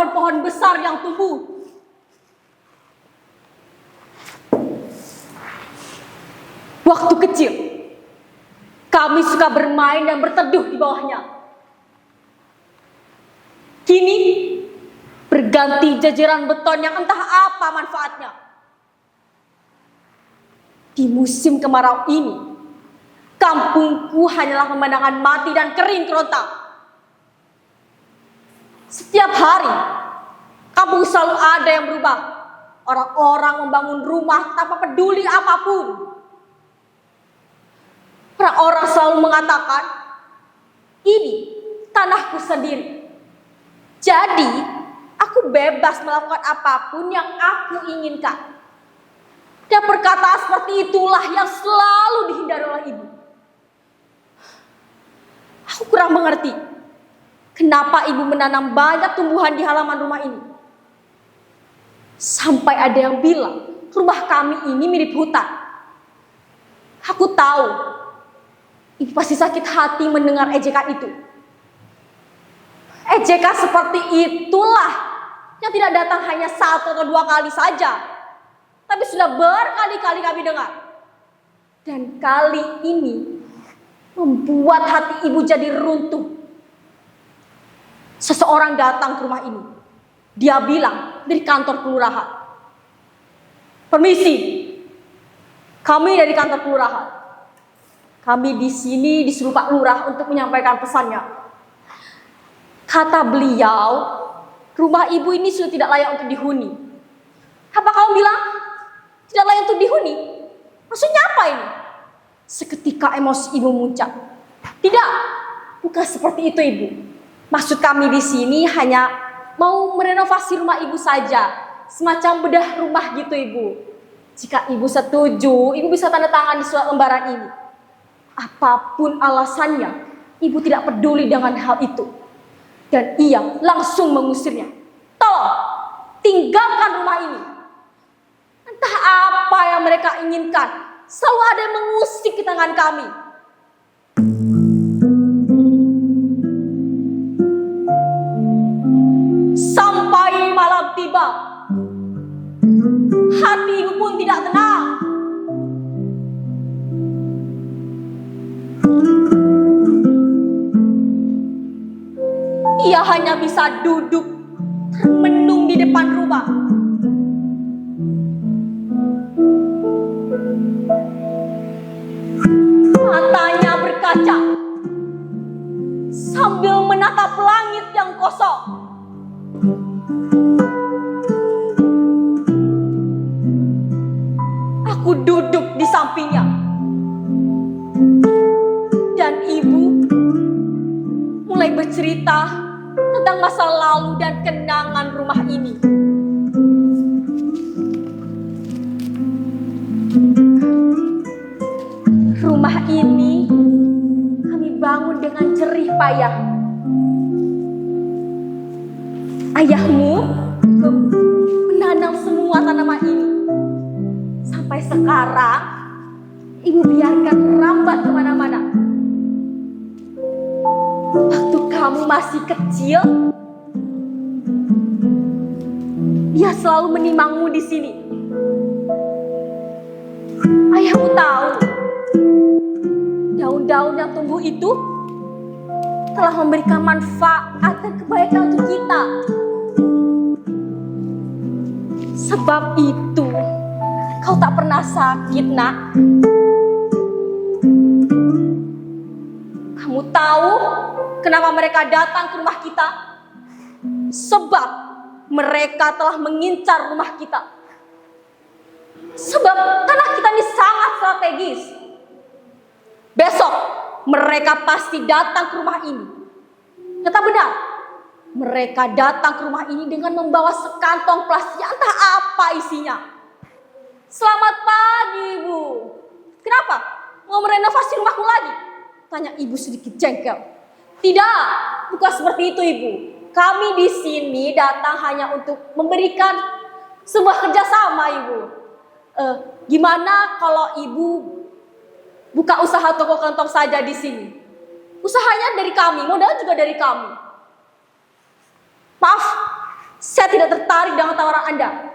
pohon-pohon besar yang tumbuh. Waktu kecil, kami suka bermain dan berteduh di bawahnya. Kini, berganti jajaran beton yang entah apa manfaatnya. Di musim kemarau ini, kampungku hanyalah pemandangan mati dan kering kerontang. Setiap hari, kampung selalu ada yang berubah. Orang-orang membangun rumah tanpa peduli apapun. Orang-orang selalu mengatakan, ini tanahku sendiri. Jadi, aku bebas melakukan apapun yang aku inginkan. Dan perkataan seperti itulah yang selalu dihindari oleh ibu. Aku kurang mengerti, kenapa ibu menanam banyak tumbuhan di halaman rumah ini. Sampai ada yang bilang, rumah kami ini mirip hutan. Aku tahu, ibu pasti sakit hati mendengar ejekan itu. Ejekan seperti itulah yang tidak datang hanya 1 atau 2 kali saja, tapi sudah berkali-kali kami dengar. Dan kali ini membuat hati ibu jadi runtuh. Seseorang datang ke rumah ini. Dia bilang dari kantor kelurahan. Permisi, kami dari kantor kelurahan. Kami di sini disuruh Pak Lurah untuk menyampaikan pesannya. Kata beliau, rumah ibu ini sudah tidak layak untuk dihuni. Apa kamu bilang? Tidak layak untuk dihuni? Maksudnya apa ini? Seketika emosi ibu muncak. Tidak, bukan seperti itu ibu. Maksud kami di sini hanya mau merenovasi rumah ibu saja. Semacam bedah rumah gitu ibu. Jika ibu setuju, ibu bisa tanda tangan di surat lembaran ini. Apapun alasannya, ibu tidak peduli dengan hal itu. Dan ia langsung mengusirnya. Tolong, tinggalkan rumah ini. Entah apa yang mereka inginkan, selalu ada yang mengusik di tangan kami. Sampai malam tiba, hati ibu pun tidak tenang. Ia hanya bisa duduk termenung di depan rumah. Matanya berkaca sambil menatap langit yang kosong. Aku duduk di sampingnya. Dan ibu mulai bercerita tentang masa lalu dan kenangan rumah ini. Rumah ini kami bangun dengan jerih payah. Ayahmu menanam semua tanaman ini. Sampai sekarang, ibu biarkan merambat kemana-mana. Waktu kamu masih kecil, dia selalu menimangmu di sini. Ayahmu tahu, daun-daun yang tumbuh itu telah memberikan manfaat dan kebaikan untuk kita. Sebab itu, kau tak pernah sakit, nak. Kamu tahu kenapa mereka datang ke rumah kita? Sebab mereka telah mengincar rumah kita. Sebab tanah kita ini sangat strategis. Besok mereka pasti datang ke rumah ini. Kata benar, mereka datang ke rumah ini dengan membawa sekantong plastik entah apa isinya. Selamat pagi, Ibu. Kenapa? Mau merenovasi rumahku lagi? Tanya ibu sedikit jengkel. Tidak, bukan seperti itu, Ibu. Kami di sini datang hanya untuk memberikan sebuah kerjasama, Ibu. Gimana kalau Ibu buka usaha toko kelontong saja di sini? Usahanya dari kami, modal juga dari kami. Maaf, Saya tidak tertarik dengan tawaran Anda.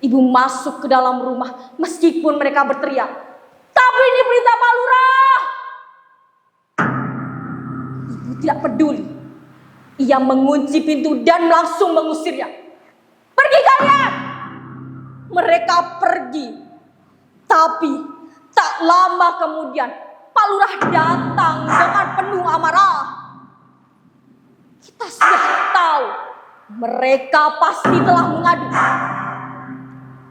Ibu masuk ke dalam rumah meskipun mereka berteriak. Tapi ini perintah Pak Lurah. Ibu tidak peduli. Ia mengunci pintu dan langsung mengusirnya. Pergi kalian! Mereka pergi. Tapi tak lama kemudian Pak Lurah datang dengan penuh amarah. Kita sudah tahu mereka pasti telah mengadu.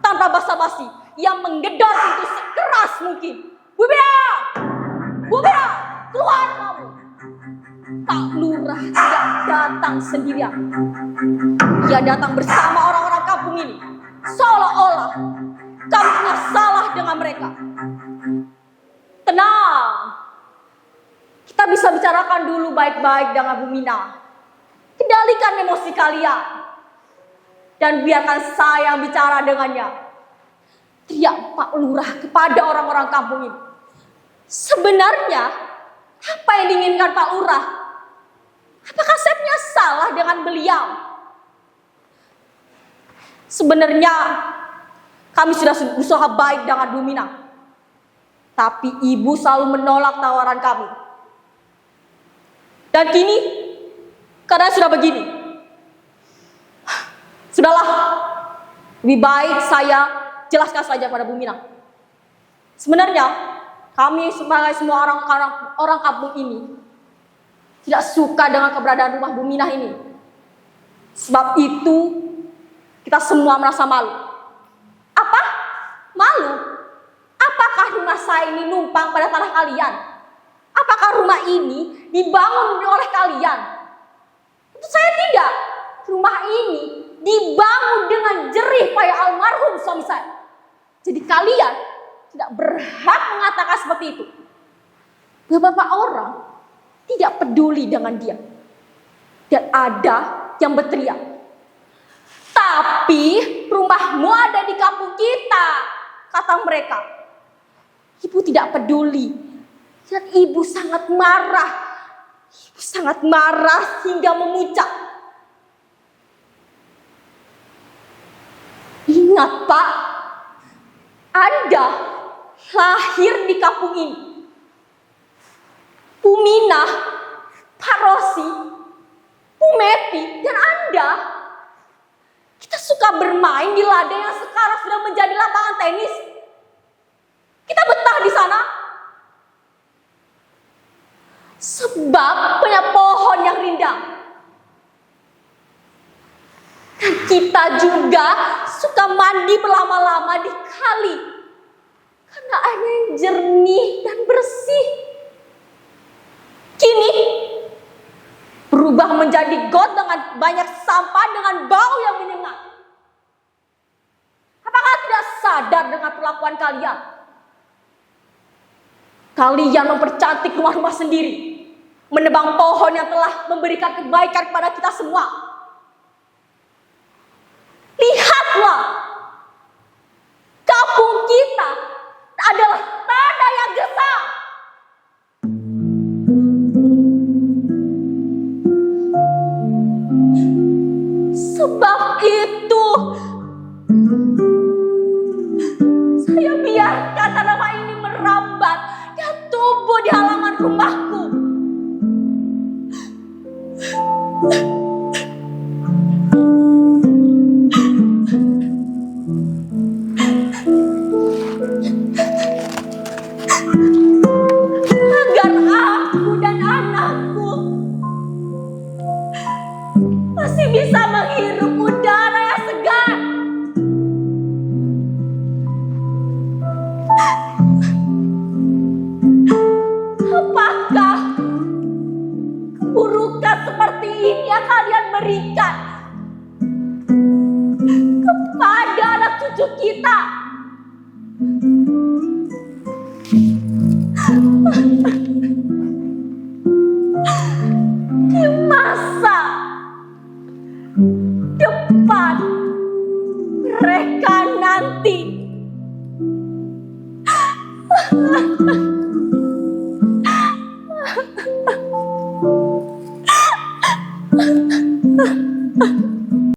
Tanpa basa-basi, ia menggedor pintu sekeras mungkin. Bu Bina, keluar kamu. Pak Lurah tidak datang sendirian. Ia datang bersama orang-orang kampung ini. Seolah-olah kami punya salah dengan mereka. Tenang. Kita bisa bicarakan dulu baik-baik dengan Bu Mina. Kendalikan emosi kalian. Dan biarkan saya bicara dengannya. Teriak Pak Lurah kepada orang-orang kampung ini. Sebenarnya, apa yang diinginkan Pak Lurah? Apakah saya punya salah dengan beliau? Sebenarnya, kami sudah berusaha baik dengan Bu Mina. Tapi ibu selalu menolak tawaran kami. Dan kini, karena sudah begini. Sudahlah, lebih baik saya jelaskan saja pada Bu Mina. Sebenarnya, kami sebagai semua orang kampung ini tidak suka dengan keberadaan rumah Bu Mina ini. Sebab itu, kita semua merasa malu. Apa? Malu? Apakah rumah saya ini numpang pada tanah kalian? Apakah rumah ini dibangun oleh kalian? Tentu saya tidak. Rumah ini dibangun dengan jerih payah almarhum suami saya. Jadi kalian tidak berhak mengatakan seperti itu. Beberapa orang tidak peduli dengan dia. Dan ada yang berteriak, tapi rumahmu ada di kampung kita, kata mereka. Ibu tidak peduli. Dan ibu sangat marah. Ibu sangat marah hingga memuncak. Ingat Pak, Anda lahir di kampung ini. Bu Mina, Pak Rosi, Bu Meti, dan Anda. Kita suka bermain di ladang yang sekarang sudah menjadi lapangan tenis. Kita betah di sana. Sebab punya pohon yang rindang. Dan kita juga suka mandi berlama-lama di kali. Karena airnya yang jernih dan bersih. Kini berubah menjadi got dengan banyak sampah dengan bau yang menyengat. Apakah tidak sadar dengan perlakuan kalian? Kalian mempercantik rumah-rumah sendiri. Menebang pohon yang telah memberikan kebaikan kepada kita semua. Lihatlah, kampung kita adalah tanah yang gersang. Sebab itu, saya biarkan tanaman ini merambat dan tumbuh di halaman rumahku. Agar aku dan anakku masih bisa menghirup udara yang segar. Apakah keburukan seperti ini yang kalian berikan kepada anak cucu kita?